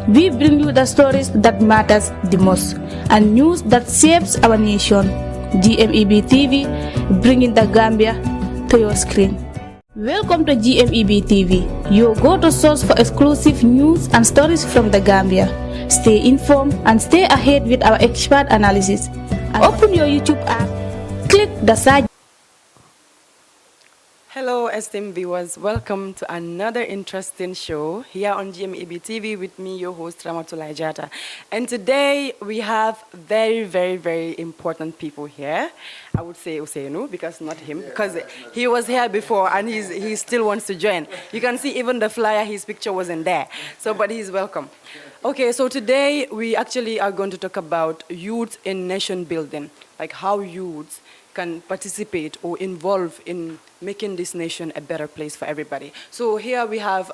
We bring you the stories that matters the most and news that shapes our nation. GMEB TV, bringing the Gambia to your screen. Welcome to GMEB TV, your go-to source for exclusive news and stories from the Gambia. Stay informed and stay ahead with our expert analysis. And open your YouTube app, click the search. Hello, esteemed viewers. Welcome to another interesting show here on GMEB TV with me, your host, RAMATOULIE JATTA. And today we have very important people here. I would say OUSAINOU, because not him, because he was here before and he still wants to join. You can see even the flyer, his picture wasn't there. So, but he's welcome. Okay, so today we actually are going to talk about youth in nation building, like how youths can participate or involve in making this nation a better place for everybody. So here we have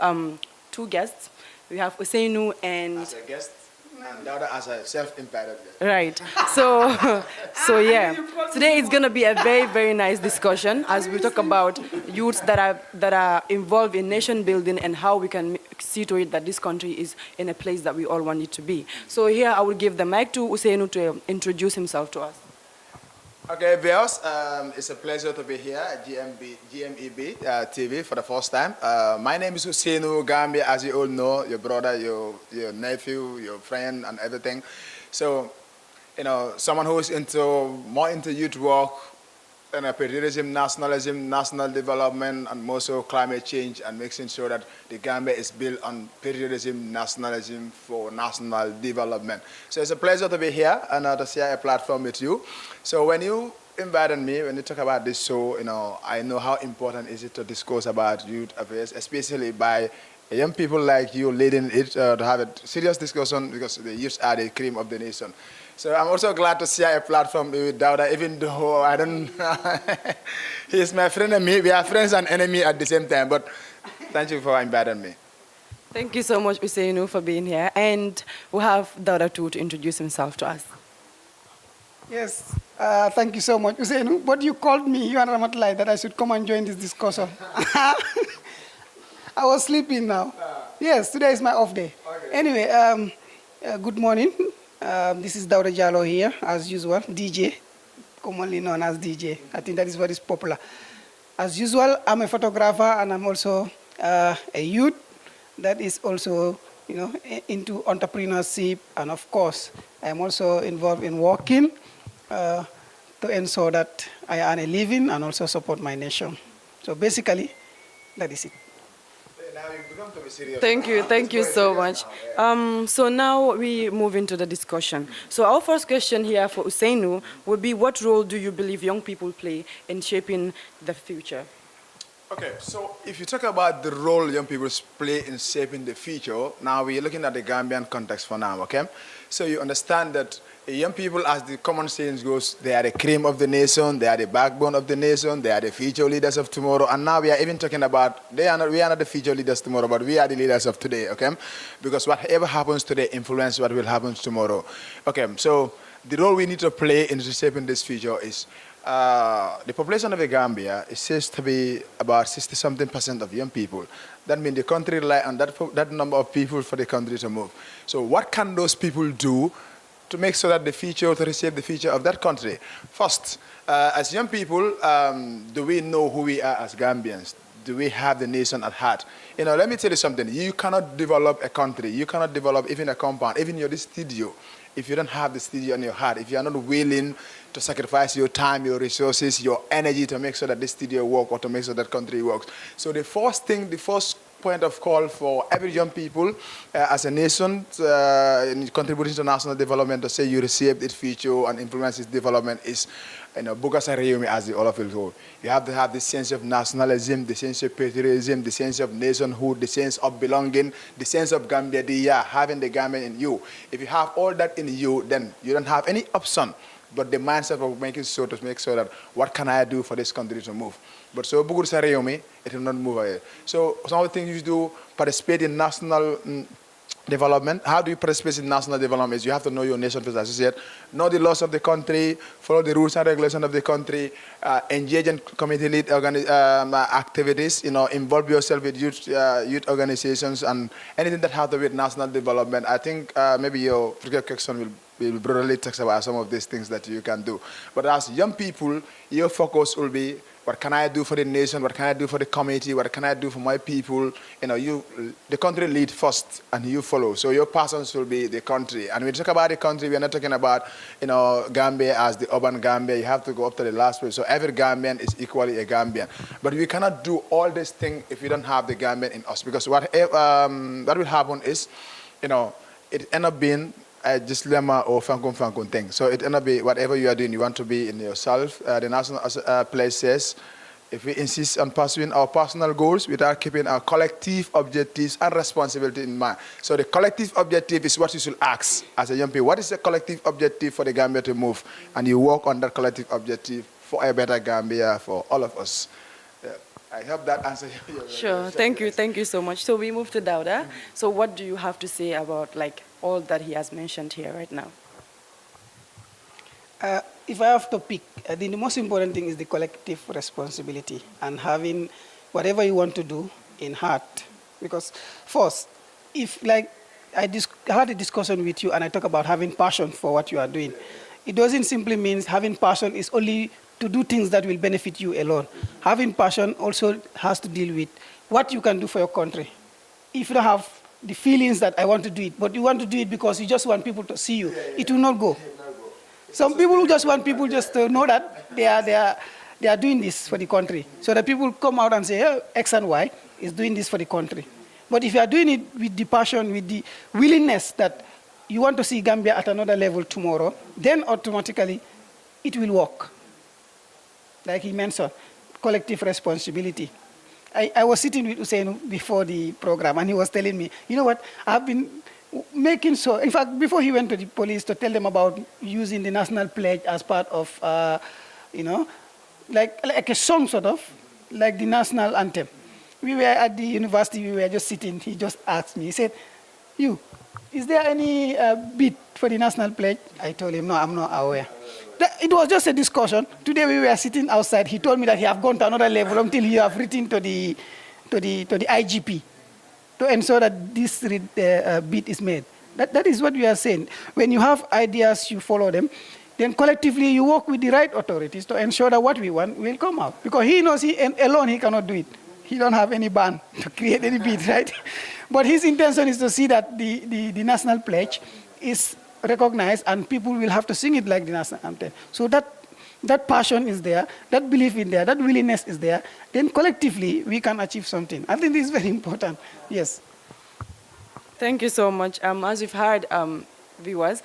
two guests. We have OUSAINOU and... As a guest, and DAWDA as a self-invited guest. Right. So yeah, today it's going to be a very nice discussion as we talk about youths that are involved in nation building and how we can see to it that this country is in a place that we all want it to be. So here I will give the mic to OUSAINOU to introduce himself to us. Okay, viewers, it's a pleasure to be here at GMEB TV for the first time. My name is OUSAINOU, Gambia, as you all know, your brother, your nephew, your friend, and everything. So, you know, someone who is more into youth work, and patriotism, nationalism, national development, and more so climate change, and making sure that the Gambia is built on patriotism, nationalism for national development. So it's a pleasure to be here and to share a platform with you. So when you invited me, when you talk about this show, you know, I know how important is it to discuss about youth affairs, especially by young people like you leading it to have a serious discussion, because the youth are the cream of the nation. So I'm also glad to share a platform with DAWDA, even though I don't... He's my friend and me. We are friends and enemy at the same time, but thank you for inviting me. Thank you so much, OUSAINOU, for being here. And we have DAWDA too to introduce himself to us. Yes, thank you so much, OUSAINOU. But you called me, you and RAMATOULIE, that I should come and join this discussion. I was sleeping now. Yes, today is my off day. Okay. Anyway, good morning. This is DAWDA JALLOW here, as usual, DJ, commonly known as DJ. I think that is what is popular. As usual, I'm a photographer and I'm also a youth that is also, you know, into entrepreneurship, and of course, I'm also involved in working to ensure that I earn a living and also support my nation. So basically, that is it. Thank you so much. So now we move into the discussion. So our first question here for OUSAINOU would be, what role do you believe young people play in shaping the future? Okay, so if you talk about the role young people play in shaping the future, now we're looking at the Gambian context for now, okay? So you understand that young people, as the common saying goes, they are the cream of the nation, they are the backbone of the nation, they are the future leaders of tomorrow, and now we are even talking about, we are not the future leaders tomorrow, but we are the leaders of today, okay? Because whatever happens today influences what will happen tomorrow. Okay, so the role we need to play in shaping this future is, the population of the Gambia is says to be about 60-something% of young people. That means the country rely on that number of people for the country to move. So what can those people do to make sure that the future, to reshape the future of that country? First, as young people, do we know who we are as Gambians? Do we have the nation at heart? You know, let me tell you something. You cannot develop a country. You cannot develop even a compound, even your studio, if you don't have the studio in your heart, if you are not willing to sacrifice your time, your resources, your energy to make sure that this studio works or to make sure that country works. So the first point of call for every young people as a nation in contributing to national development to say you reshape its future and influence its development is, you know, Bugasa Reyumi, as the all of it go. You have to have the sense of nationalism, the sense of patriotism, the sense of nationhood, the sense of belonging, the sense of Gambia, having the Gambia in you. If you have all that in you, then you don't have any option but the mindset of making sure to make sure that what can I do for this country to move. But so Bugasa Reyumi, it will not move away. So some of the things you do, participate in national development. How do you participate in national development? Is you have to know your nation first, as you said, know the laws of the country, follow the rules and regulations of the country, engage in community lead activities, involve yourself with youth organizations and anything that has to do with national development. I think maybe your question will broadly talk about some of these things that you can do. But as young people, your focus will be, what can I do for the nation? What can I do for the community? What can I do for my people? The country lead first, and you follow. So your passions will be the country. And when we talk about the country, we are not talking about, Gambia as the urban Gambia. You have to go up to the last place. So every Gambian is equally a Gambian. But we cannot do all these things if we don't have the Gambian in us. Because what will happen is, it end up being just lemma or fankun thing. So it end up be whatever you are doing, you want to be in yourself. The national pledge says, if we insist on pursuing our personal goals without keeping our collective objectives and responsibility in mind. So the collective objective is what you should ask as a young people. What is the collective objective for the Gambia to move? And you work on that collective objective for a better Gambia for all of us. I hope that answers your Sure, thank you so much. So we move to DAWDA. So what do you have to say about all that he has mentioned here right now? If I have to pick, I think the most important thing is the collective responsibility and having whatever you want to do in heart. Because first, if I had a discussion with you and I talk about having passion for what you are doing, it doesn't simply mean having passion is only to do things that will benefit you alone. Having passion also has to deal with what you can do for your country. If you don't have the feelings that I want to do it, but you want to do it because you just want people to see you, it will not go. Some people who just want people just to know that they are doing this for the country. So that people come out and say, oh, X and Y is doing this for the country. But if you are doing it with the passion, with the willingness that you want to see Gambia at another level tomorrow, then automatically it will work. Like he mentioned, collective responsibility. I was sitting with OUSAINOU before the program, and he was telling me, you know what, I've been making so, in fact, before he went to the police to tell them about using the national pledge as part of, like a song sort of, like the national anthem. We were at the university, we were just sitting, he just asked me, he said, is there any beat for the national pledge? I told him, no, I'm not aware. It was just a discussion. Today we were sitting outside. He told me that he have gone to another level until he have written to the IGP to ensure that this bid is made. That is what we are saying. When you have ideas, you follow them. Then collectively you work with the right authorities to ensure that what we want will come out. Because he knows alone he cannot do it. He don't have any ban to create any bid, right? But his intention is to see that the national pledge is recognized and people will have to sing it like the national anthem. So that passion is there, that belief is there, that willingness is there, then collectively we can achieve something. I think this is very important, yes. Thank you so much. As you've heard, viewers,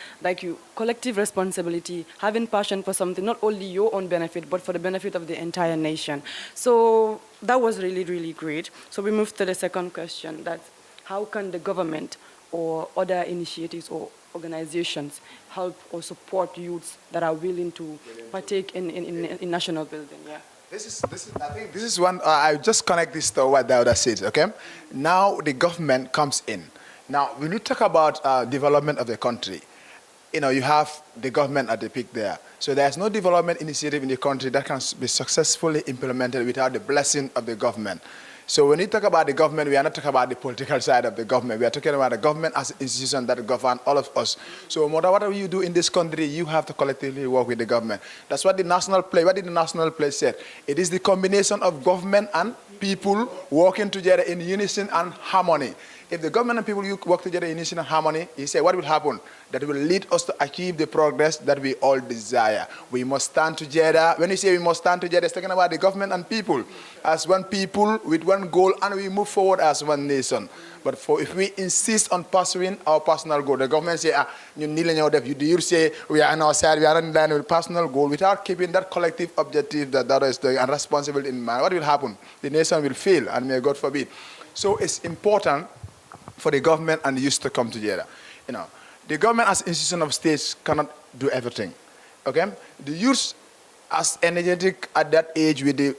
collective responsibility, having passion for something, not only your own benefit, but for the benefit of the entire nation. So that was really, really great. So we move to the second question, that's how can the government or other initiatives or organizations help or support youths that are willing to partake in national building? Yeah. I think this is one, I just connect this to what DAWDA said, okay? Now the government comes in. Now, when you talk about development of the country, you have the government at the peak there. So there's no development initiative in the country that can be successfully implemented without the blessing of the government. So when we talk about the government, we are not talking about the political side of the government. We are talking about the government as an institution that governs all of us. So no matter what you do in this country, you have to collectively work with the government. That's what the national pledge, what did the national pledge say? It is the combination of government and people working together in unison and harmony. If the government and people work together in unison and harmony, he said, what will happen? That will lead us to achieve the progress that we all desire. We must stand together. When you say we must stand together, it's talking about the government and people as one people with one goal, and we move forward as one nation. But if we insist on pursuing our personal goal, the government say, you say we are on our side, we are in line with personal goal, without keeping that collective objective that is doing and responsibility in mind, what will happen? The nation will fail, and may God forbid. So it's important for the government and the youth to come together. The government as institution of states cannot do everything. Okay? The youth as energetic at that age with the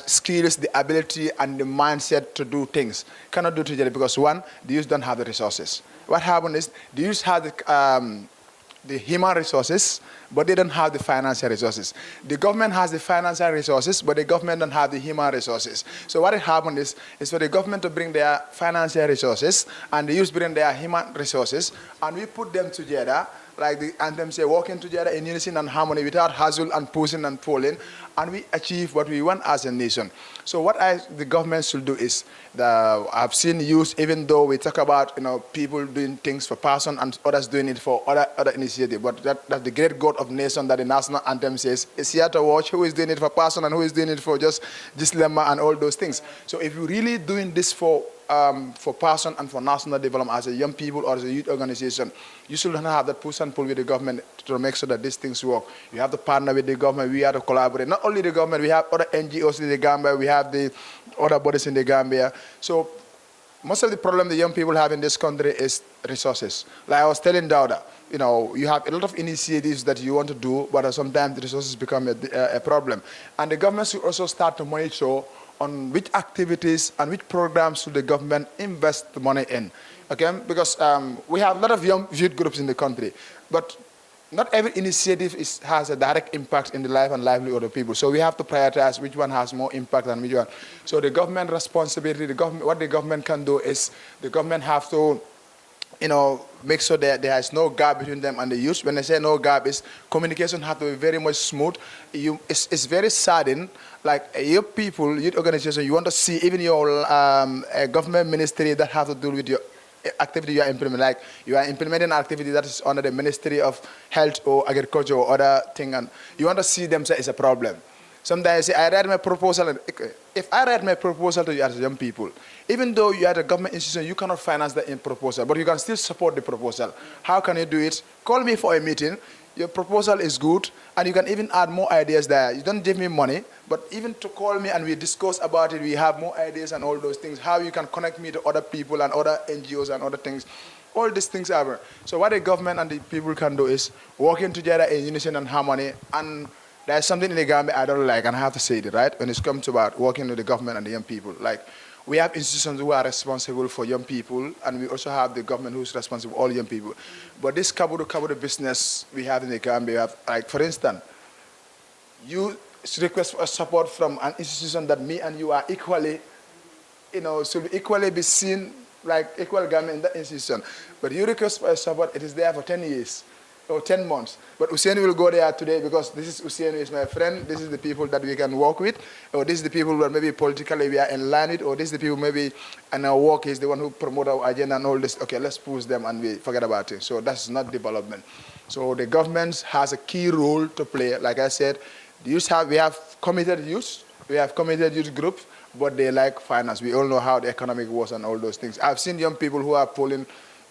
skills, the ability, and the mindset to do things cannot do together because one, the youth don't have the resources. what happened is the youth have the human resources, but they don't have the financial resources. The government has the financial resources, but the government don't have the human resources. So what happened is for the government to bring their financial resources, and the youth bring their human resources, and we put them together, like the anthem say, working together in unison and harmony without hustle and pushing and pulling, and we achieve what we want as a nation. So what the government should do is, I've seen youth, even though we talk about people doing things for person and others doing it for other initiative, but that's the great God of nation that the national anthem says is here to watch who is doing it for person and who is doing it for just lemma and all those things. So if you're really doing this for person and for national development as a young people or as a youth organization, you should not have that push and pull with the government to make sure that these things work. You have to partner with the government. We have to collaborate. Not only the government, we have other NGOs in the Gambia, we have the other bodies in the Gambia. So most of the problem the young people have in this country is resources. Like I was telling DAWDA, you have a lot of initiatives that you want to do, but sometimes the resources become a problem. And the government should also start to monitor on which activities and which programs should the government invest the money in, okay? Because we have a lot of young youth groups in the country, but not every initiative has a direct impact in the life and livelihood of people. So we have to prioritize which one has more impact than which one. So the government responsibility, what the government can do is the government have to make sure that there is no gap between them and the youth. When I say no gap, is communication has to be very much smooth. It's very saddening, like your people, youth organization, you want to see even your government ministry that have to do with your activity you are implementing. Like you are implementing an activity that is under the Ministry of Health or Agriculture or other thing, and you want to see them say it's a problem. Sometimes I write my proposal, and if I write my proposal to you as young people, even though you are a government institution, you cannot finance the proposal, but you can still support the proposal. How can you do it? Call me for a meeting. Your proposal is good, and you can even add more ideas there. You don't give me money, but even to call me and we discuss about it, we have more ideas and all those things, how you can connect me to other people and other NGOs and other things. All these things are. So what the government and the people can do is working together in unison and harmony. And there's something in the Gambia I don't like, and I have to say it, right? When it comes about working with the government and the young people. Like, we have institutions who are responsible for young people, and we also have the government who's responsible for all young people. But this kabudu business we have in the Gambia, we have, like, for instance, you request for support from an institution that me and you are equally, should equally be seen like equal government in that institution. But you request for support, it is there for 10 years. Or 10 months. But Ousainu will go there today because this is Ousainu is my friend, this is the people that we can work with, or this is the people that maybe politically we are in line with, or this is the people maybe in our work is the one who promote our agenda and all this. Okay, let's push them and we forget about it. So that's not development. So the government has a key role to play. Like I said, we have committed youth, we have committed youth groups, but they like finance. We all know how the economic was and all those things. I've seen young people who are pulling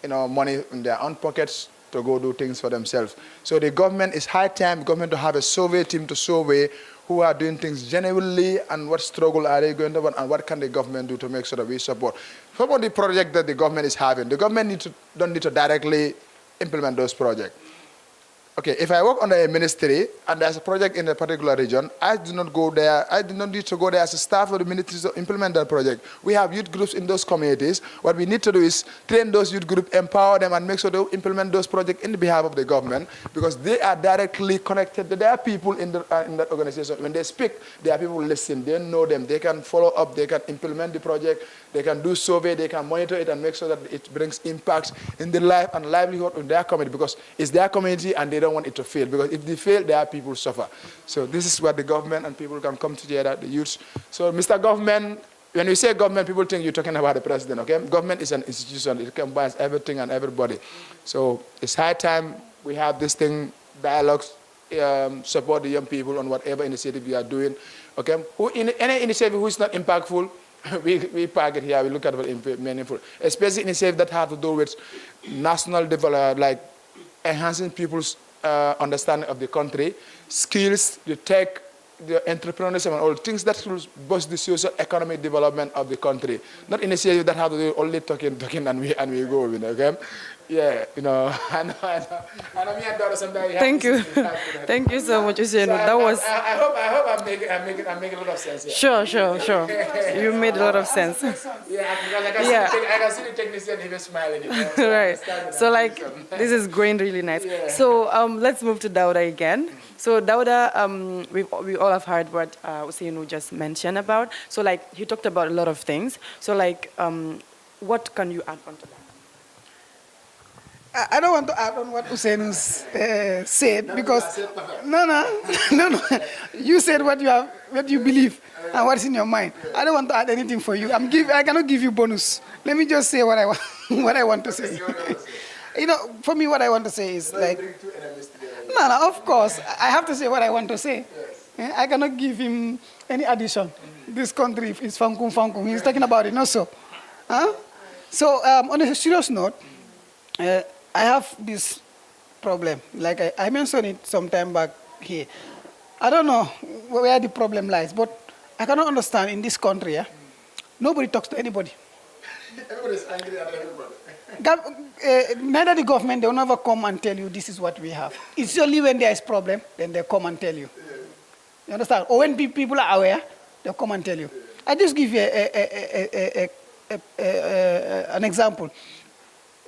money in their own pockets to go do things for themselves. So the government, it's high time the government to have a survey team to survey who are doing things genuinely and what struggle are they going to and what can the government do to make sure that we support. Some of the projects that the government is having, the government don't need to directly implement those projects. Okay, if I work under a ministry and there's a project in a particular region, I do not go there, I do not need to go there as a staff of the ministry to implement that project. We have youth groups in those communities. What we need to do is train those youth groups, empower them, and make sure they implement those projects in the behalf of the government, because they are directly connected to their people in that organization. When they speak, their people listen, they know them, they can follow up, they can implement the project, they can do survey, they can monitor it and make sure that it brings impact in the life and livelihood of their community, because it's their community and they don't want it to fail, because if they fail, their people suffer. So this is where the government and people can come together, the youth. So Mr. Government, when we say government, people think you're talking about the president, okay? Government is an institution. It combines everything and everybody. So it's high time we have this thing, dialogues, support the young people on whatever initiative we are doing, okay? Any initiative who is not impactful, we park it here, we look at it meaningful. Especially initiatives that have to do with national development, like enhancing people's understanding of the country, skills, the tech, the entrepreneurship, and all things that will boost the socio-economic development of the country. Not initiatives that have to do only talking and we go, okay? Yeah, you know, I know. And me and daughter sometimes. Thank you. Thank you so much, Ousainu. That was. I hope I'm making a lot of sense here. Sure. You made a lot of sense. Yeah, because I can see the technician even smiling. So Right. So like, this is going really nice. So let's move to DAWDA again. So DAWDA, we all have heard what Ousainu just mentioned about. So like, he talked about a lot of things. So like, what can you add on to that? I don't want to add on what Ousainu said because no. You said what you believe and what's in your mind. I don't want to add anything for you. I cannot give you bonus. Let me just say what I want. What I want to say. You know, for me, what I want to say is like. No. Of course, I have to say what I want to say. I cannot give him any addition. This country is fankum. He's talking about it, not so. So on a serious note. I have this problem, like I mentioned it some time back here. I don't know where the problem lies, but I cannot understand in this country, nobody talks to anybody. Everybody's angry at everybody. Neither the government, they'll never come and tell you this is what we have. It's only when there is problem, then they come and tell you. You understand? Or when people are aware, they'll come and tell you. I just give you an example.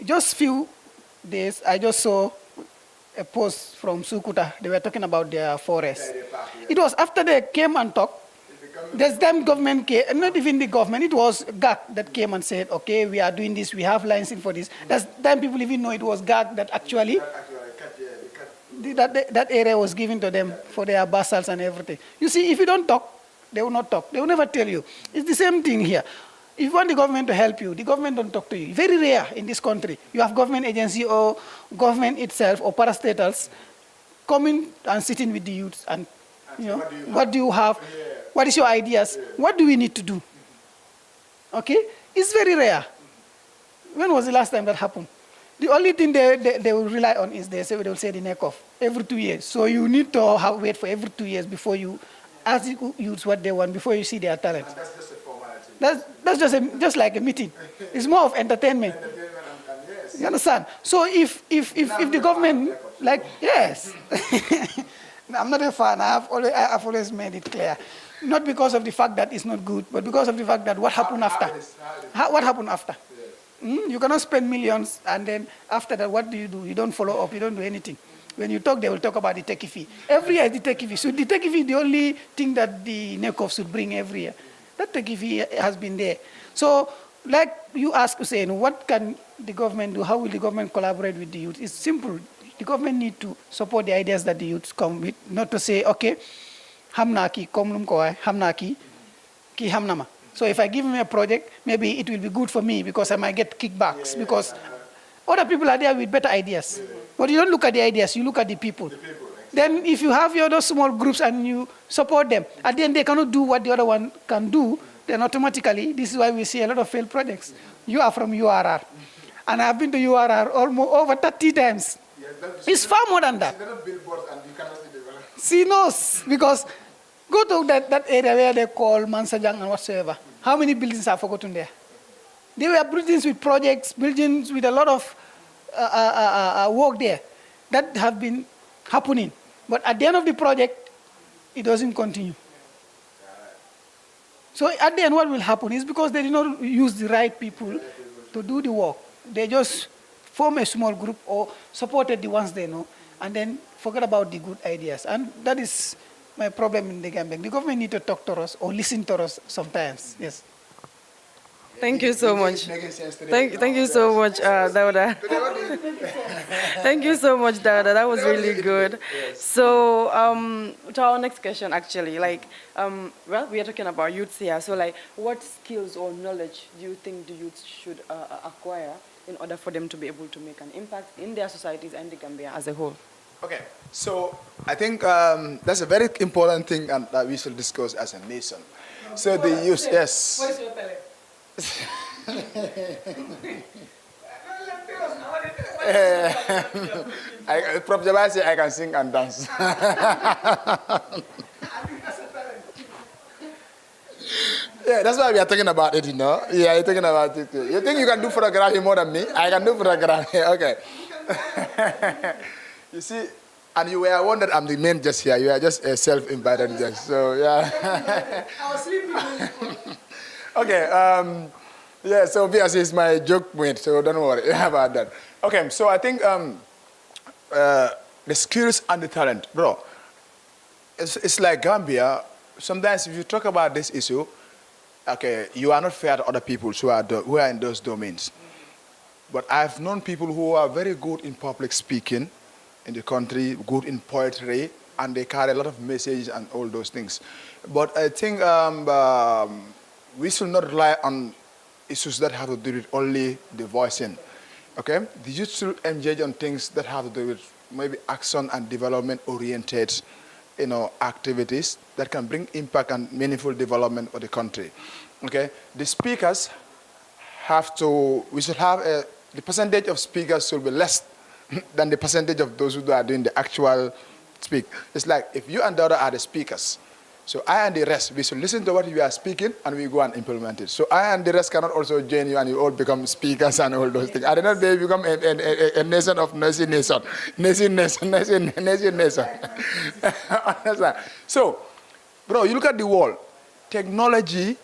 Just few days, I just saw a post from Sukuta. They were talking about their forest. It was after they came and talked. There's time government came, not even the government, it was GAC that came and said, okay, we are doing this, we have licensing for this. That's time people even know it was GAC that actually, that area was given to them for their basals and everything. You see, if you don't talk, they will not talk. They will never tell you. It's the same thing here. If you want the government to help you, the government don't talk to you. Very rare in this country. You have government agency or government itself or parastatals coming and sitting with the youths and, you know, what do you have? What is your ideas? What do we need to do? Okay? It's very rare. When was the last time that happened? The only thing they will rely on is they will say the neck off every 2 years. So you need to wait for every 2 years before you ask the youths what they want, before you see their talent. And that's just a formality. That's just like a meeting. It's more of entertainment. Yes. You understand? So if the government, like, yes. I'm not a fan. I've always made it clear. Not because of the fact that it's not good, but because of the fact that what happened after. What happened after? You cannot spend millions, and then after that, what do? You don't follow up. You don't do anything. When you talk, they will talk about the techie fee. Every year, the techie fee. So the techie fee is the only thing that the NECOF should bring every year. That techie fee has been there. So, like you ask Ousainu, what can the government do? How will the government collaborate with the youth? It's simple. The government need to support the ideas that the youths come with, not to say, okay, hamna ki komlum ko hai, hamna ki hamnama. So if I give him a project, maybe it will be good for me because I might get kickbacks because other people are there with better ideas. But you don't look at the ideas, you look at the people. Then if you have your those small groups and you support them, at the end they cannot do what the other one can do, then automatically, this is why we see a lot of failed projects. You are from URR. And I've been to URR almost over 30 times. It's far more than that. See, knows, because go to that area where they call Mansajang and whatsoever. How many buildings are forgotten there? There were buildings with projects, buildings with a lot of work there that have been happening. But at the end of the project, it doesn't continue. So at the end, what will happen is because they did not use the right people to do the work. They just form a small group or supported the ones they know, and then forget about the good ideas. And that is my problem in the Gambia. The government need to talk to us or listen to us sometimes. Yes. Thank you so much. Thank you so much, DAWDA. Thank you so much, DAWDA. That was really good. So, to our next question, actually, like, well, we are talking about youths here. So, like, what skills or knowledge do you think the youths should acquire in order for them to be able to make an impact in their societies and the Gambia as a whole? Okay, so I think that's a very important thing that we should discuss as a nation. So the youth, yes. What is your talent? Prof. I can sing and dance. Yeah, that's why we are talking about it, you know. Yeah, you're talking about it too. You think you can do photography more than me? I can do photography. Okay. You see, and you were one that I'm the main just here. You are just a self-invited guest. So, yeah. I was sleeping. Okay. Yeah, so obviously it's my joke mate, so don't worry about that. Okay, so I think the skills and the talent, bro. It's like Gambia. Sometimes if you talk about this issue, okay, you are not fair to other people who are in those domains. But I've known people who are very good in public speaking in the country, good in poetry, and they carry a lot of messages and all those things. But I think we should not rely on issues that have to do with only the voicing. Okay? The youth should engage on things that have to do with maybe action and development oriented, you know, activities that can bring impact and meaningful development for the country. Okay? The speakers we should have the percentage of speakers should be less than the percentage of those who are doing the actual speak. It's like if you and DAWDA are the speakers, so I and the rest, we should listen to what you are speaking and we go and implement it. So I and the rest cannot also join you and you all become speakers and all those things. I don't know if they become a nation of nation. Understand? So, bro, you look at the world, technology,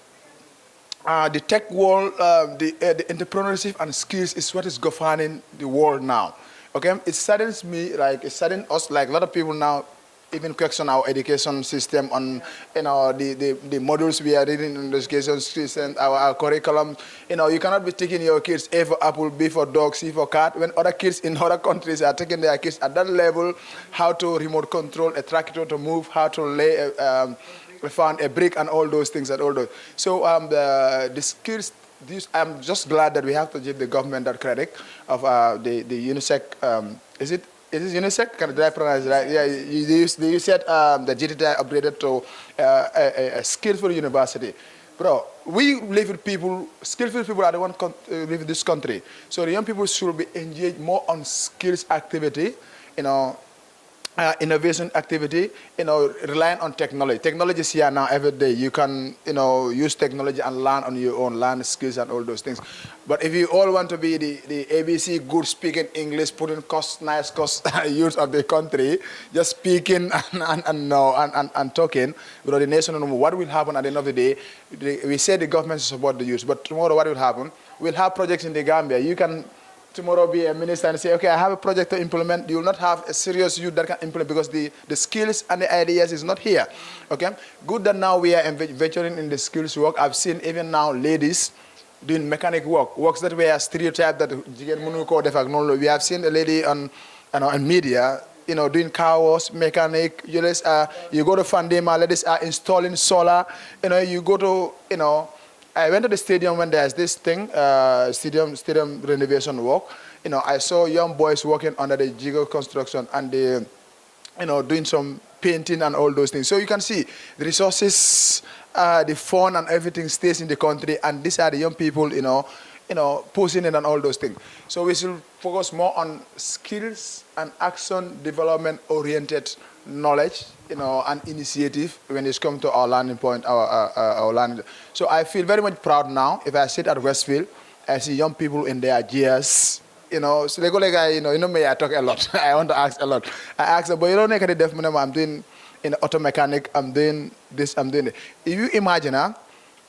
the tech world, the entrepreneurship and skills is what is governing the world now. Okay, it saddens me, like it saddens us, like a lot of people now even question our education system on, you know, the modules we are reading in the education system, our curriculum. You know, you cannot be taking your kids A for apple, B for dog, C for cat, when other kids in other countries are taking their kids at that level, how to remote control a tractor to move, how to lay found a brick and all those things and all those. So the skills, I'm just glad that we have to give the government that credit of the UNICEF, is it UNICEF? Did I pronounce it right? Yeah, you said the JATTA upgraded to a skillful university. Bro, we live with people, skillful people are the ones live in this country. So the young people should be engaged more on skills activity, you know, innovation activity, you know, relying on technology. Technology is here now every day. You can, you know, use technology and learn on your own, learn skills and all those things. But if you all want to be the ABC, good speaking English, putting nice youth of the country, just speaking and talking, you know, the nation, what will happen at the end of the day? We say the government support the youth, but tomorrow what will happen? We'll have projects in the Gambia. You can tomorrow be a minister and say, okay, I have a project to implement. You will not have a serious youth that can implement because the skills and the ideas is not here. Okay? Good that now we are venturing in the skills work. I've seen even now ladies doing mechanic works that were stereotyped that we have seen a lady on media, you know, doing car wash, mechanic. You go to Fandema, ladies are installing solar. You know, you go to, you know, I went to the stadium when there's this thing, stadium renovation work. You know, I saw young boys working under the Jigo construction and they, you know, doing some painting and all those things. So you can see the resources, the fun and everything stays in the country, and these are the young people, you know, pushing in and all those things. So we should focus more on skills and action development oriented knowledge, you know, and initiative when it's come to our landing point, our landing. So I feel very much proud now. If I sit at Westfield, I see young people in their years, you know, so they go like, you know me, I talk a lot. I want to ask a lot. I ask them, but you don't make any definite, I'm doing auto mechanic, I'm doing this, I'm doing it. If you imagine,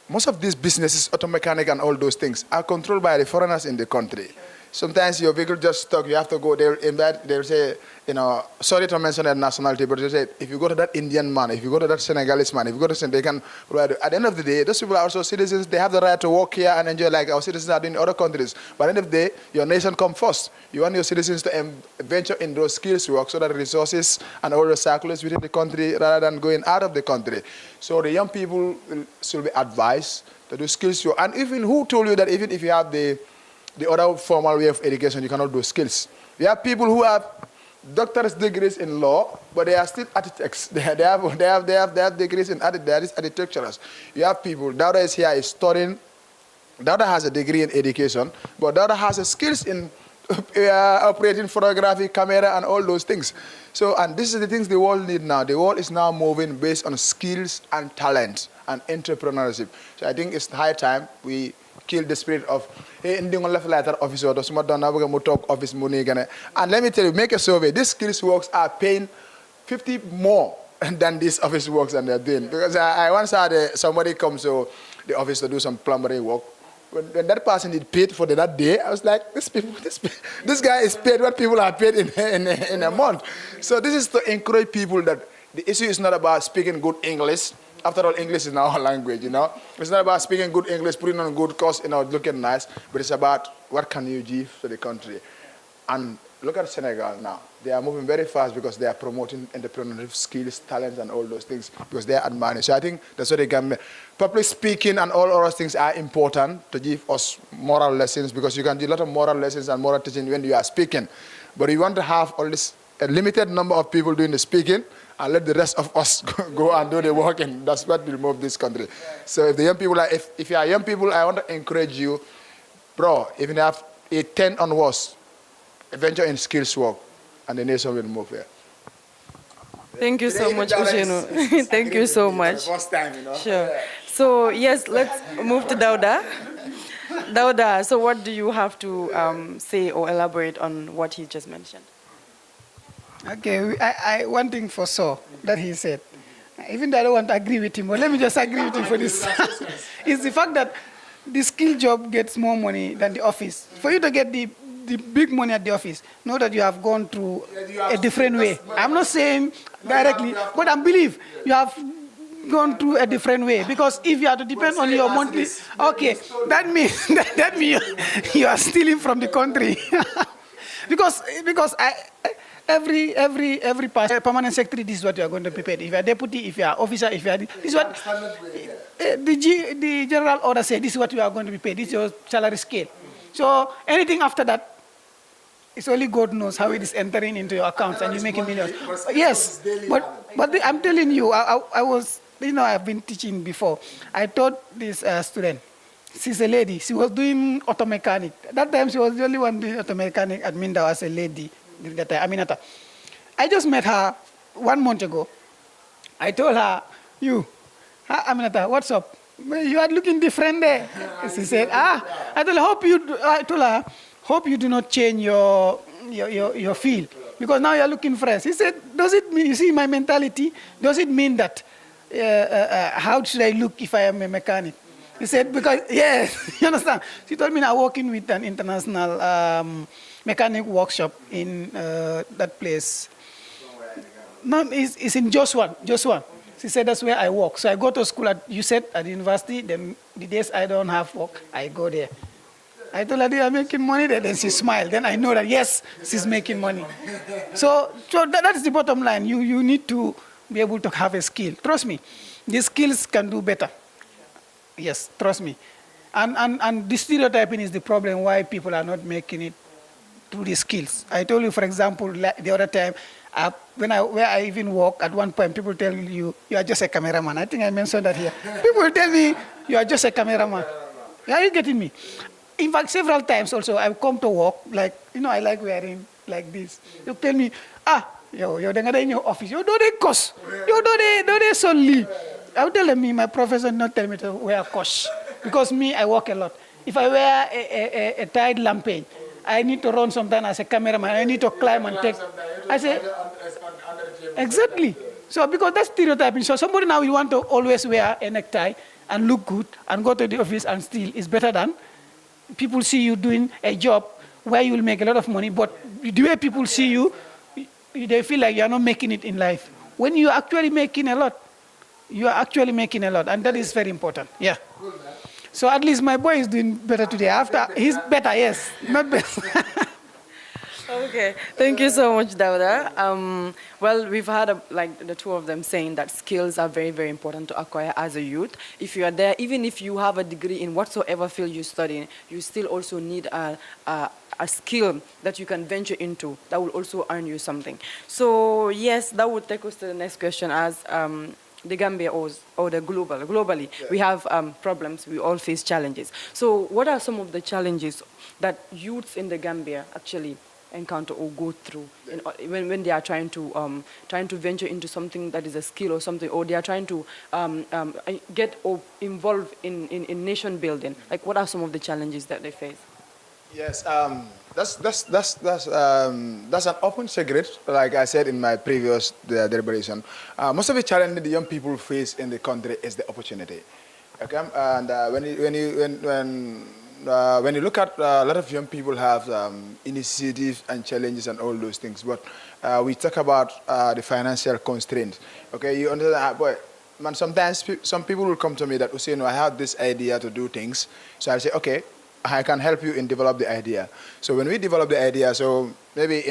most of these businesses, auto mechanic and all those things, are controlled by the foreigners in the country. Sometimes your vehicle just stuck, you have to go there, they'll say, you know, sorry to mention that nationality, but they say, if you go to that Indian man, if you go to that Senegalese man, if you go to Senegal, they can provide. At the end of the day, those people are also citizens, they have the right to work here and enjoy like our citizens are doing in other countries. But at the end of the day, your nation comes first. You want your citizens to venture in those skills work so that the resources and all the circulars within the country rather than going out of the country. So the young people should be advised to do skills work. And even who told you that even if you have the other formal way of education, you cannot do skills? We have people who have doctor's degrees in law, but they are still architects. They have degrees in architecturals. You have people, DAWDA is here, is studying. DAWDA has a degree in education, but DAWDA has a skills in operating photography, camera, and all those things. So, and this is the things the world need now. The world is now moving based on skills and talent and entrepreneurship. So I think it's high time we kill the spirit of office office money. And let me tell you, make a survey. These skills works are paying 50 more than these office works and they're doing. Because I once had somebody come to the office to do some plumbing work. When that person is paid for that day, I was like, this guy is paid what people are paid in a month. So this is to encourage people that the issue is not about speaking good English. After all, English is now our language, you know. It's not about speaking good English, putting on good course, looking nice, but it's about what can you give to the country. And look at Senegal now. They are moving very fast because they are promoting entrepreneurship skills, talents, and all those things because they are admiring. So I think that's what they can. Public speaking and all other things are important to give us moral lessons because you can do a lot of moral lessons and moral teaching when you are speaking. But you want to have all this a limited number of people doing the speaking and let the rest of us go and do the working. That's what will move this country. So if the young people are, if you are young people, I want to encourage you, bro, even if you have a 10 onwards, venture in skills work, and the nation will move here. Thank you so much, OUSAINOU. Thank you so much. First time, Sure. So yes, let's move to DAWDA. DAWDA, so what do you have to say or elaborate on what he just mentioned? Okay, one thing for sure that he said, even though I don't want to agree with him, but let me just agree with him for this, is the fact that the skill job gets more money than the office. For you to get the big money at the office, know that you have gone through a different way. I'm not saying directly, but I believe you have gone through a different way because if you have to depend on your monthly, okay, that means you are stealing from the country. because every permanent secretary, this is what you are going to prepare. If you are deputy, if you are officer, if you are this is what the general order said. This is what you are going to be paid. This is your salary scale. So anything after that, it's only God knows how it is entering into your accounts and you make millions. Yes, but I'm telling you, I was, I've been teaching before. I taught this student. She's a lady. She was doing auto mechanic. That time she was the only one doing auto mechanic at Minda as a lady. Aminata. I just met her 1 month ago. I told her, Aminata, what's up? You are looking different there. She said, I told her, hope you do not change your field because now you are looking fresh. He said, does it mean, you see my mentality, does it mean that, how should I look if I am a mechanic? He said, because, yes, you understand. She told me I'm working with an international mechanic workshop in that place. No, it's in Joshua. She said, that's where I work. So I go to school at USET at the university. Then the days I don't have work, I go there. I told her, they are making money there. Then she smiled. Then I know that, yes, she's making money. So that's the bottom line. You need to be able to have a skill. Trust me, these skills can do better. Yes, trust me. And the stereotyping is the problem why people are not making it through the skills. I told you, for example, the other time, where I even work, at one point, people tell you are just a cameraman. I think I mentioned that here. People tell me, you are just a cameraman. Are you getting me? In fact, several times also, I've come to work, like, I like wearing like this. You tell me, you're in your office, you do the course, you do the solely. I would tell me, my professor not tell me to wear cosh, because me, I work a lot. If I wear a tied lampage, I need to run sometimes as a cameraman. I need to climb and take. I say, exactly. So because that's stereotyping. So somebody now you want to always wear a necktie and look good and go to the office and steal is better than people see you doing a job where you will make a lot of money, but the way people see you, they feel like you are not making it in life. When you are actually making a lot, you are actually making a lot, and that is very important. Yeah. So at least my boy is doing better today. He's better, yes, not better. Okay, thank you so much, DAWDA. Well, we've had the two of them saying that skills are very, very important to acquire as a youth. If you are there, even if you have a degree in whatsoever field you study, you still also need a skill that you can venture into that will also earn you something. So yes, that would take us to the next question as the Gambia or the globally, we have problems, we all face challenges. So what are some of the challenges that youths in the Gambia actually encounter or go through when they are trying to venture into something that is a skill or something, or they are trying to get involved in nation building? Like, what are some of the challenges that they face? Yes, that's an open secret. Like I said in my previous deliberation, most of the challenges the young people face in the country is the opportunity. Okay, and when you look at a lot of young people have initiatives and challenges and all those things, but we talk about the financial constraints. Okay, you understand, boy. Man, sometimes some people will come to me that will say, no, I have this idea to do things. So I say, okay, I can help you in develop the idea. So when we develop the idea, so maybe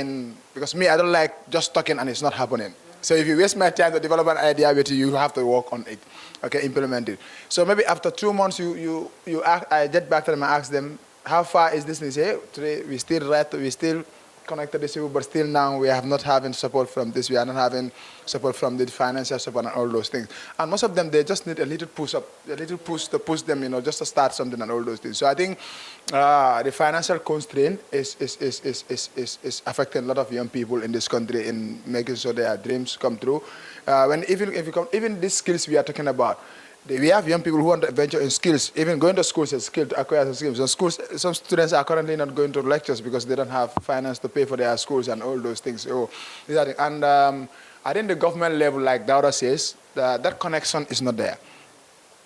because me, I don't like just talking and it's not happening. So if you waste my time to develop an idea with you, you have to work on it, okay, implement it. So maybe after 2 months, I get back to them and ask them, how far is this? And they say, hey, today we still connected this, but still now we have not having support from this, we are not having support from the financial support and all those things. And most of them, they just need a little push up, a little push to push them, just to start something and all those things. So I think the financial constraint is affecting a lot of young people in this country in making sure their dreams come true. Even these skills we are talking about, we have young people who want to venture in skills. Even going to schools is a skill to acquire some skills. Some students are currently not going to lectures because they don't have finance to pay for their schools and all those things. So, and I think the government level, like DAWDA says, that connection is not there.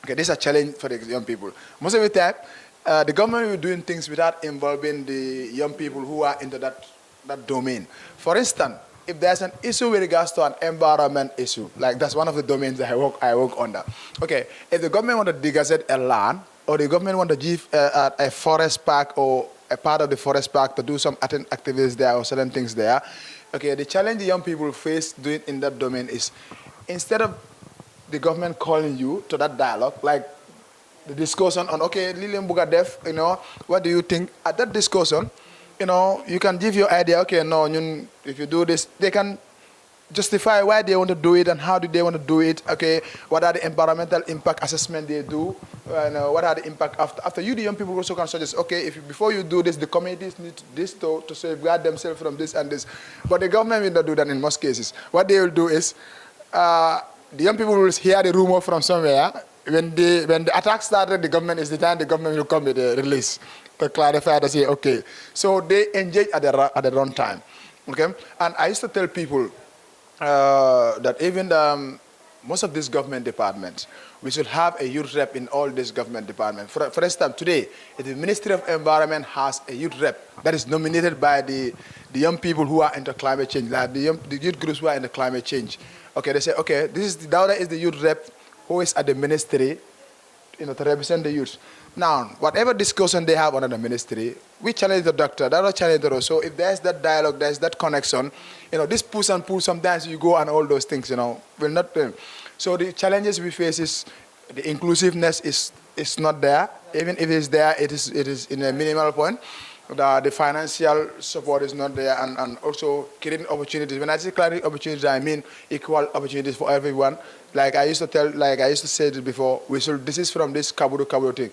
Okay, this is a challenge for the young people. Most of the time, the government will be doing things without involving the young people who are into that domain. For instance, if there's an issue with regards to an environment issue, like that's one of the domains that I work under. Okay, if the government want to degazette a land, or the government want to give a forest park or a part of the forest park to do some activities there or certain things there, okay, the challenge the young people face doing in that domain is, instead of the government calling you to that dialogue, like the discussion on, okay, Lilian Bugadef, what do you think? At that discussion, you can give your idea, okay, no, if you do this, they can justify why they want to do it and how do they want to do it, okay, what are the environmental impact assessment they do, what are the impact after you, the young people also can suggest, okay, before you do this, the communities need this to safeguard themselves from this and this. But the government will not do that in most cases. What they will do is, the young people will hear the rumor from somewhere. When the attack started, the government is the time the government will come with a release to clarify to say, okay. So they engage at the wrong time, okay? And I used to tell people that even most of these government departments, we should have a youth rep in all these government departments. For instance, today, if the Ministry of Environment has a youth rep that is nominated by the young people who are into climate change, like the youth groups who are into climate change. Okay, they say, okay, DAWDA is the youth rep who is at the ministry, to represent the youth. Now, whatever discussion they have under the ministry, we challenge the doctor, that will challenge the role. So if there's that dialogue, there's that connection, this push and pull, sometimes you go and all those things, will not. So the challenges we face is the inclusiveness is not there. Even if it's there, it is in a minimal point. The financial support is not there, and also creating opportunities. When I say creating opportunities, I mean equal opportunities for everyone. Like I used to say it before, this is from this kaburu thing.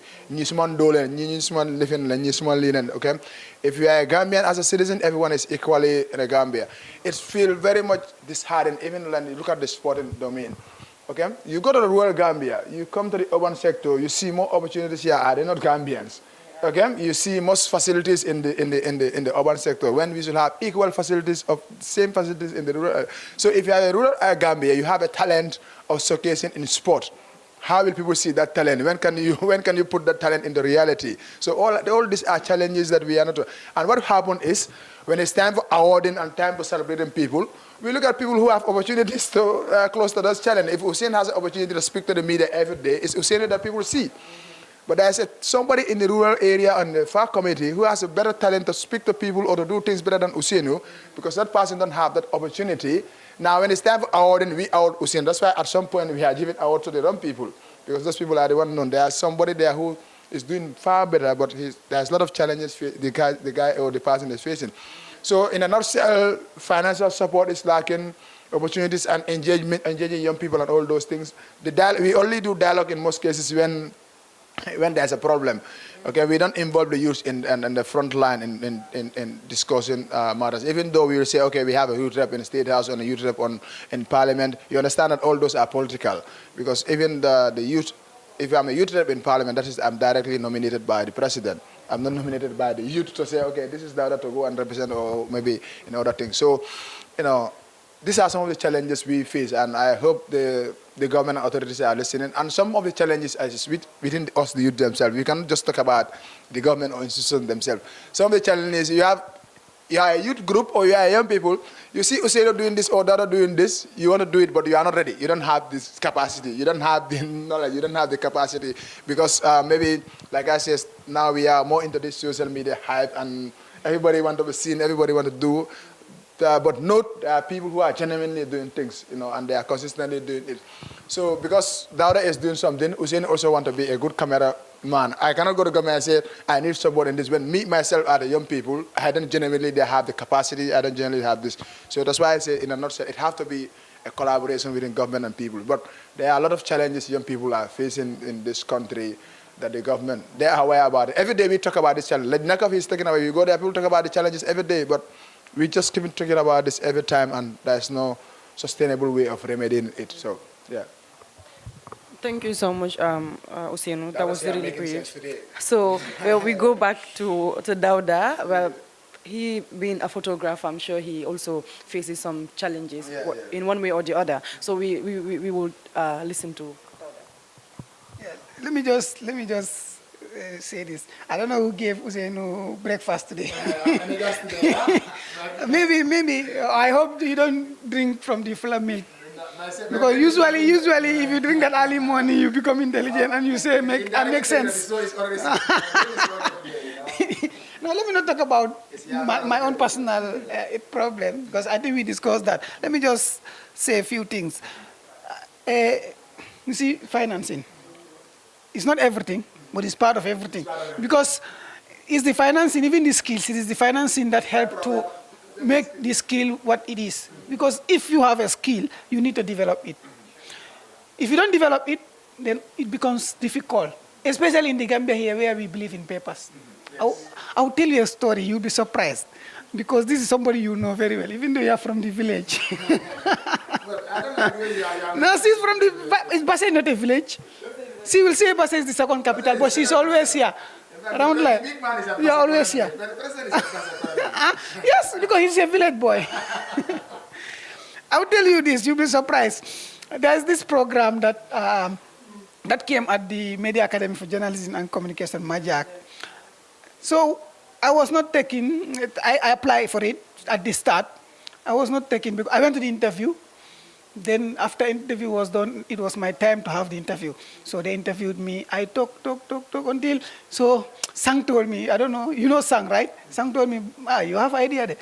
Okay? If you are a Gambian as a citizen, everyone is equally in a Gambia. It feels very much disheartening, even when you look at the sporting domain. Okay? You go to the rural Gambia, you come to the urban sector, you see more opportunities here. They're not Gambians. Okay, you see most facilities in the urban sector when we should have equal facilities of same facilities in the rural. So if you have a rural Gambia, you have a talent of showcasing in sport. How will people see that talent? When can you put that talent into reality? So all these are challenges that we are not. And what happened is, when it's time for awarding and time for celebrating people, we look at people who have opportunities to close to those challenges. If Hussein has an opportunity to speak to the media every day, it's Hussein that people see. But there's somebody in the rural area on the far committee who has a better talent to speak to people or to do things better than Ousainu, because that person don't have that opportunity. Now, when it's time for awarding, we award Ousainu. That's why at some point we are giving award to the wrong people, because those people are the ones known. There's somebody there who is doing far better, but there's a lot of challenges the guy or the person is facing. So in a nutshell, financial support is lacking, opportunities and engaging young people and all those things. We only do dialogue in most cases when there's a problem. Okay, we don't involve the youth in the front line in discussing matters. Even though we will say, okay, we have a youth rep in the State House and a youth rep in Parliament, you understand that all those are political. Because even the youth, if I'm a youth rep in Parliament, that is, I'm directly nominated by the President. I'm not nominated by the youth to say, okay, this is DAWDA to go and represent, or maybe in other things. So, you know, these are some of the challenges we face, and I hope the government authorities are listening. And some of the challenges are just within us, the youth themselves. We cannot just talk about the government or institutions themselves. Some of the challenges, you are a youth group or you are young people, you see OUSAINOU doing this or DAWDA doing this, you want to do it, but you are not ready. You don't have this capacity. You don't have the knowledge. You don't have the capacity. Because maybe, like I said, now we are more into this social media hype, and everybody want to be seen, everybody want to do. But note, there are people who are genuinely doing things, you know, and they are consistently doing it. So because DAWDA is doing something, OUSAINOU also want to be a good cameraman. I cannot go to government and say, I need support in this. When me, myself, are the young people, I don't genuinely have the capacity, I don't generally have this. So that's why I say, in a nutshell, it has to be a collaboration within government and people. But there are a lot of challenges young people are facing in this country that the government, they are aware about it. Every day we talk about this challenge. Like Nakaf is talking about, you go there, people talk about the challenges every day, but we just keep talking about this every time, and there's no sustainable way of remedying it. So, yeah. Thank you so much, OUSAINOU. That was really great. So, well, we go back to DAWDA. Well, he being a photographer, I'm sure he also faces some challenges in one way or the other. So we will listen to DAWDA. Yeah, let me just say this. I don't know who gave OUSAINOU breakfast today. Maybe. I hope you don't drink from the flour milk. Because usually, if you drink that early morning, you become intelligent and you say, make sense. Now, let me not talk about my own personal problem, because I think we discussed that. Let me just say a few things. You see, financing. It's not everything, but it's part of everything. Because it's the financing, even the skills, it is the financing that help to make the skill what it is. Because if you have a skill, you need to develop it. If you don't develop it, then it becomes difficult, especially in the Gambia here where we believe in papers. Yes. I'll tell you a story, you'll be surprised. Because this is somebody you know very well, even though you are from the village. No, she's from is Basay not a village? She will say Basay is the second capital, but she's always here. Around like, you are always here. Yes, because he's a village boy. I'll tell you this, you'll be surprised. There's this program that that came at the Media Academy for Journalism and Communication, MAJAC. So I was not taking, I applied for it at the start. I was not taking, because I went to the interview. Then after interview was done, it was my time to have the interview. So they interviewed me. I talk until, so Sang told me, I don't know, you know Sang, right? Sang told me, you have idea there.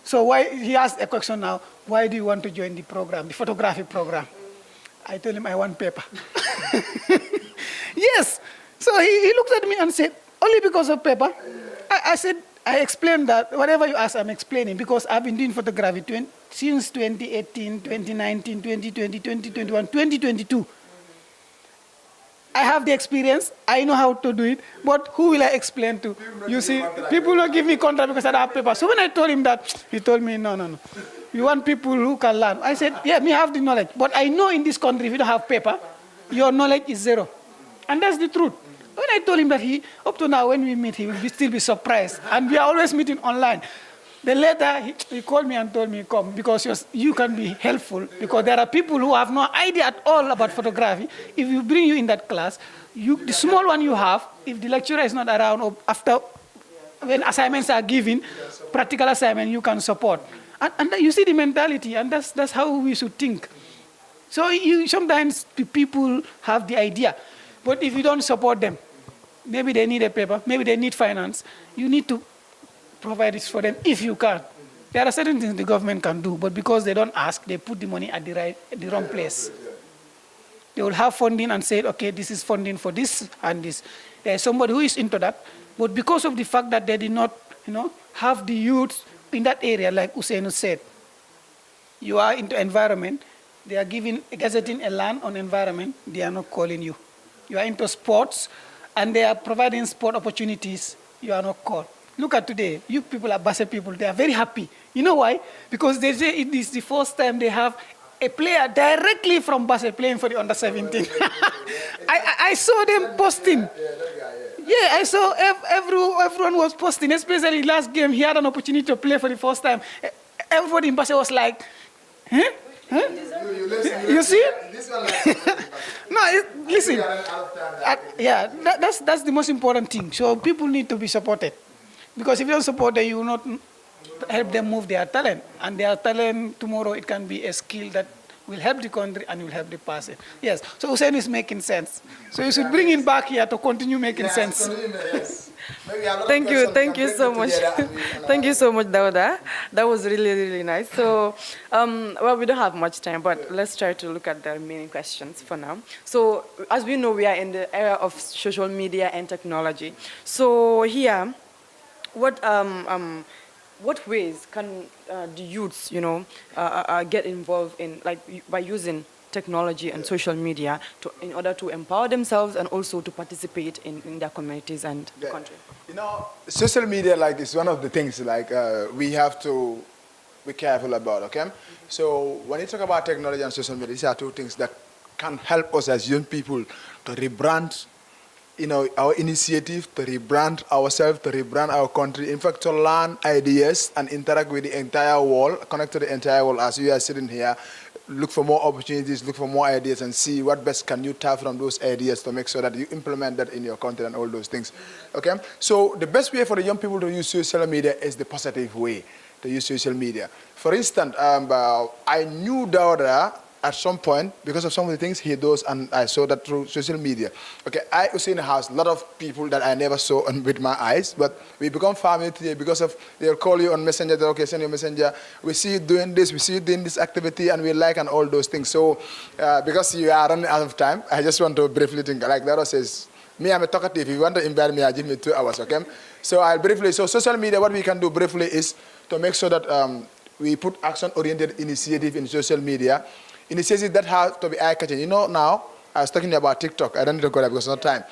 So why, he asked a question now, why do you want to join the program, the photography program? I told him I want paper. Yes. So he looked at me and said, only because of paper? I said, I explained that whatever you ask, I'm explaining, because I've been doing photography since 2018, 2019, 2020, 2021, 2022. I have the experience, I know how to do it, but who will I explain to? You see, people don't give me contract because I don't have paper. So when I told him that, he told me, no. You want people who can learn. I said, yeah, me have the knowledge, but I know in this country, if you don't have paper, your knowledge is zero. And that's the truth. When I told him that up to now, when we meet, he will still be surprised. And we are always meeting online. Then later, he called me and told me, come, because you can be helpful. Because there are people who have no idea at all about photography. If you bring you in that class, the small one you have, if the lecturer is not around, or after, when assignments are given, practical assignment, you can support. And you see the mentality, and that's how we should think. So sometimes the people have the idea. But if you don't support them, maybe they need a paper, maybe they need finance, you need to provide it for them if you can. There are certain things the government can do, but because they don't ask, they put the money at the wrong place. They will have funding and say, okay, this is funding for this and this. There is somebody who is into that, but because of the fact that they did not, have the youth in that area, like OUSAINOU said, You are into environment. They are gazetting a land on environment. They are not calling you. You are into sports, and they are providing sport opportunities. You are not called. Look at today. You people are Basse people. They are very happy. You know why? Because they say it is the first time they have a player directly from Basse playing for the under-17. I saw them posting. Yeah, I saw everyone was posting, especially last game. He had an opportunity to play for the first time. Everybody in Basse was like, huh? Huh? You see? No, listen. Yeah, that's the most important thing. So people need to be supported. Because if you don't support them, you will not help them move their talent. And their talent, tomorrow, it can be a skill that will help the country and will help the person. Yes, so OUSAINOU is making sense. So you should bring him back here to continue making sense. Yes. Thank you so much. Thank you so much, DAWDA. That was really, really nice. So, well, we don't have much time, but let's try to look at the remaining questions for now. So, as we know, we are in the era of social media and technology. So here, what ways can the youths, get involved in, like, by using technology and social media in order to empower themselves and also to participate in their communities and the country? Social media, like, is one of the things, like, we have to be careful about, okay? So when you talk about technology and social media, these are two things that can help us as young people to rebrand our initiative, to rebrand ourselves, to rebrand our country, in fact, to learn ideas and interact with the entire world, connect to the entire world as you are sitting here, look for more opportunities, look for more ideas, and see what best can you tap from those ideas to make sure that you implement that in your content and all those things, okay? So the best way for the young people to use social media is the positive way to use social media. For instance, I knew DAWDA at some point because of some of the things he does, and I saw that through social media. Okay, OUSAINOU has a lot of people that I never saw with my eyes, but we become family today because of, they'll call you on Messenger, they'll, okay, send you a messenger, we see you doing this, we see you doing this activity, and we like, and all those things. So, because you are running out of time, I just want to briefly think, like DAWDA says, me, I'm a talkative. If you want to invite me, give me 2 hours, okay? So I'll briefly, so social media, what we can do briefly is to make sure that we put action-oriented initiative in social media. Initiatives that have to be eye-catching. Now, I was talking about TikTok. I don't need to go there because it's not time.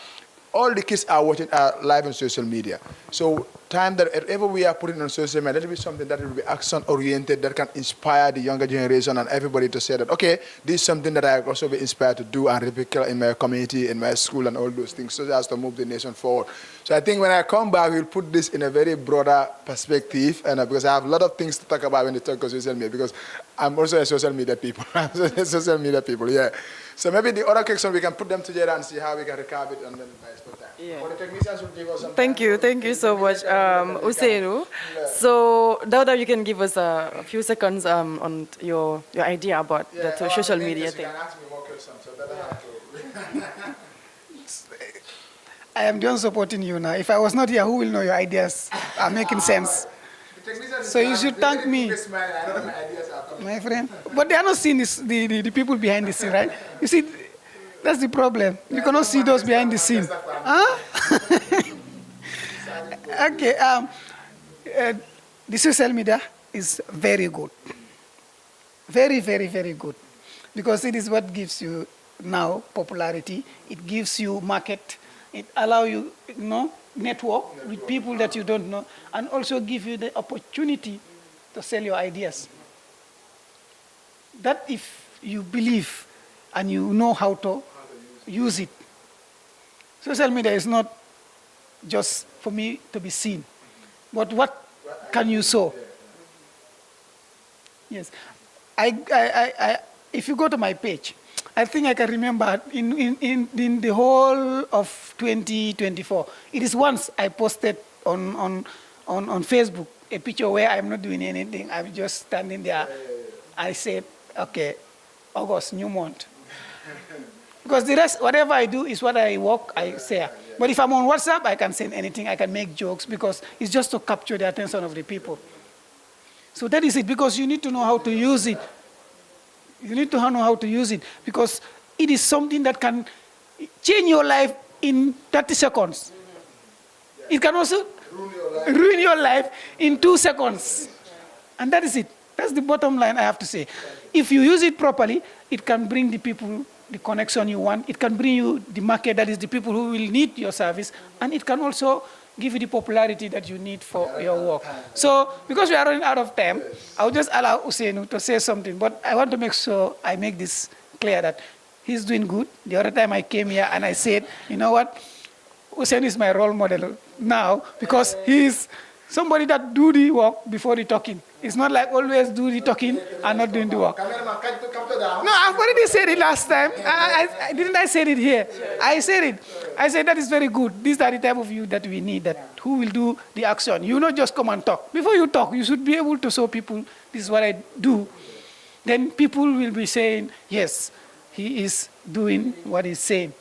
All the kids are watching live on social media. So time that whatever we are putting on social media, let it be something that will be action-oriented, that can inspire the younger generation and everybody to say that, okay, this is something that I also be inspired to do and replicate in my community, in my school, and all those things, so as to move the nation forward. So I think when I come back, we'll put this in a very broader perspective, and because I have a lot of things to talk about when you talk about social media, because I'm also a social media people. I'm a social media people, yeah. So maybe the other questions, we can put them together and see how we can recap it, and then vice versa. Yeah. Or the technicians will give us some Thank you so much, OUSAINOU. So, DAWDA, you can give us a few seconds on your idea about the social media thing. You can ask me more questions, so that I have to... I am just supporting you now. If I was not here, who will know your ideas are making sense? So you should thank me, my friend. But they are not seeing this, the people behind the scene, right? You see, that's the problem. You cannot see those behind the scene. Huh? Okay. The social media is very good. Very, very, very good. Because it is what gives you now popularity. It gives you market. It allows you, network with people that you don't know, and also give you the opportunity to sell your ideas. That if you believe and you know how to use it. Social media is not just for me to be seen, but what can you show? Yes. If you go to my page, I think I can remember in the whole of 2024, it is once I posted on Facebook a picture where I'm not doing anything. I'm just standing there. I said, okay, August, new month. Because the rest, whatever I do is what I work, I share. But if I'm on WhatsApp, I can send anything. I can make jokes because it's just to capture the attention of the people. So that is it, because you need to know how to use it. You need to know how to use it, because it is something that can change your life in 30 seconds. It can also ruin your life in 2 seconds. And that is it. That's the bottom line I have to say. If you use it properly, it can bring the people the connection you want. It can bring you the market, that is the people who will need your service. And it can also give you the popularity that you need for your work. So, because we are running out of time, I'll just allow Ousainu to say something. But I want to make sure I make this clear that he's doing good. The other time I came here and I said, you know what? Ousainu is my role model now because he's somebody that do the work before the talking. It's not like always do the talking and not doing the work. No, I've already said it last time. Didn't I say it here? I said it. I said that is very good. These are the type of you that we need, that who will do the action. You not just come and talk. Before you talk, you should be able to show people, this is what I do. Then people will be saying, yes, he is doing what he's saying.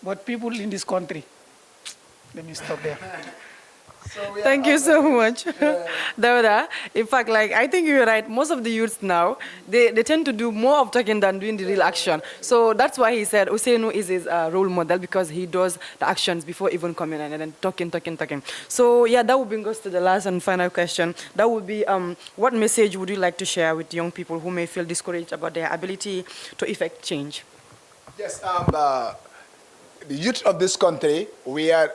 But people in this country, let me stop there. Thank you so much, Dawda. In fact, like, I think you're right. Most of the youths now, they tend to do more of talking than doing the real action. So that's why he said Ousainu is his role model, because he does the actions before even coming in and then talking. So yeah, that would bring us to the last and final question. That would be, what message would you like to share with young people who may feel discouraged about their ability to effect change? Yes, the youth of this country, we are,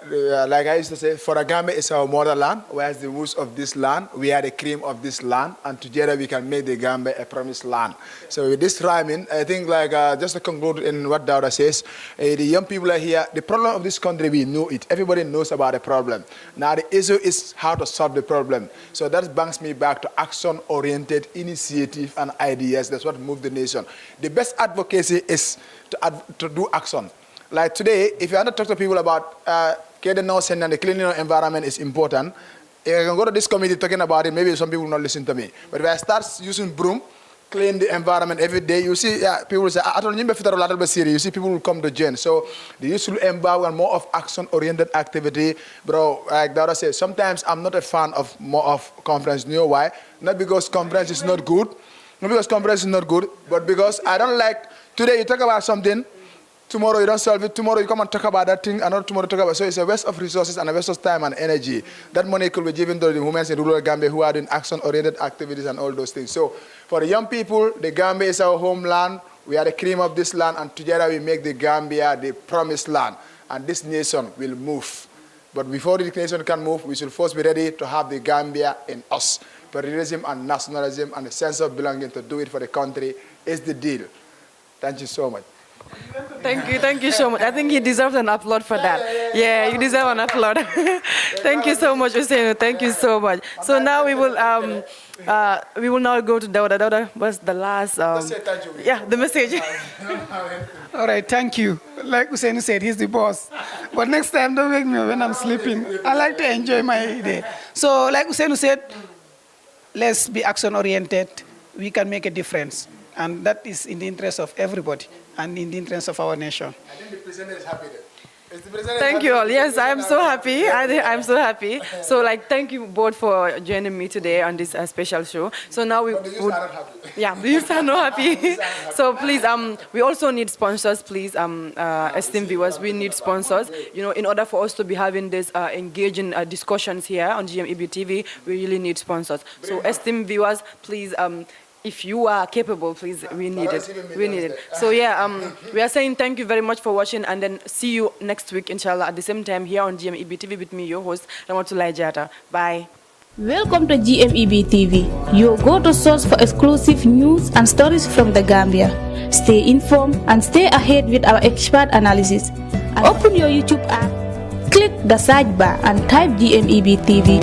like I used to say, for Gambia is our motherland, whereas the roots of this land, we are the cream of this land, and together we can make the Gambia a promised land. So with this rhyming, I think, like, just to conclude in what Dawda says, the young people are here. The problem of this country, we know it. Everybody knows about the problem. Now the issue is how to solve the problem. So that brings me back to action-oriented initiative and ideas. That's what moves the nation. The best advocacy is to do action. Like today, if you want to talk to people about getting nourishing and the cleaning environment is important, if I can go to this committee talking about it, maybe some people will not listen to me. But if I start using broom, clean the environment every day, you see people will say, you see people will come to join. So they used to embark on more of action-oriented activity. Bro, like Dawda said, sometimes I'm not a fan of more of conference. You know why? Not because conference is not good, not because conference is not good, but because I don't like, today you talk about something, tomorrow you don't solve it, tomorrow you come and talk about that thing, another tomorrow talk about it. So it's a waste of resources and a waste of time and energy. That money could be given to the women in rural Gambia who are doing action-oriented activities and all those things. So for the young people, the Gambia is our homeland. We are the cream of this land, and together we make the Gambia the promised land. And this nation will move. But before the nation can move, we should first be ready to have the Gambia in us. Patriotism and nationalism and the sense of belonging to do it for the country is the deal. Thank you so much. Thank you so much. I think he deserves an applaud for that. Yeah, you deserve an applaud. Thank you so much, Ousainu. Thank you so much. So now we will now go to Dawda. Dawda, what's the last? Yeah, the message. All right, thank you. Like Ousainu said, he's the boss. But next time, don't wake me when I'm sleeping. I like to enjoy my day. So, like Ousainu said, let's be action-oriented. We can make a difference. And that is in the interest of everybody and in the interest of our nation. I think the president is happy there. Thank you all. Yes, I'm so happy. I'm so happy. So, like, thank you both for joining me today on this special show. So now we the youths are not happy. Yeah, the youths are not happy. So please, we also need sponsors. Please, esteemed viewers, we need sponsors. You know, in order for us to be having this engaging discussions here on GMEB TV, we really need sponsors. So, esteemed viewers, please. If you are capable, please, we need it. We need it. So yeah, we are saying thank you very much for watching, and then see you next week, inshallah, at the same time here on GMEB TV with me, your host, RAMATOULIE JATTA. Bye. Welcome to GMEB TV, your go-to source for exclusive news and stories from the Gambia. Stay informed and stay ahead with our expert analysis. Open your YouTube app, click the search bar and type GMEB TV.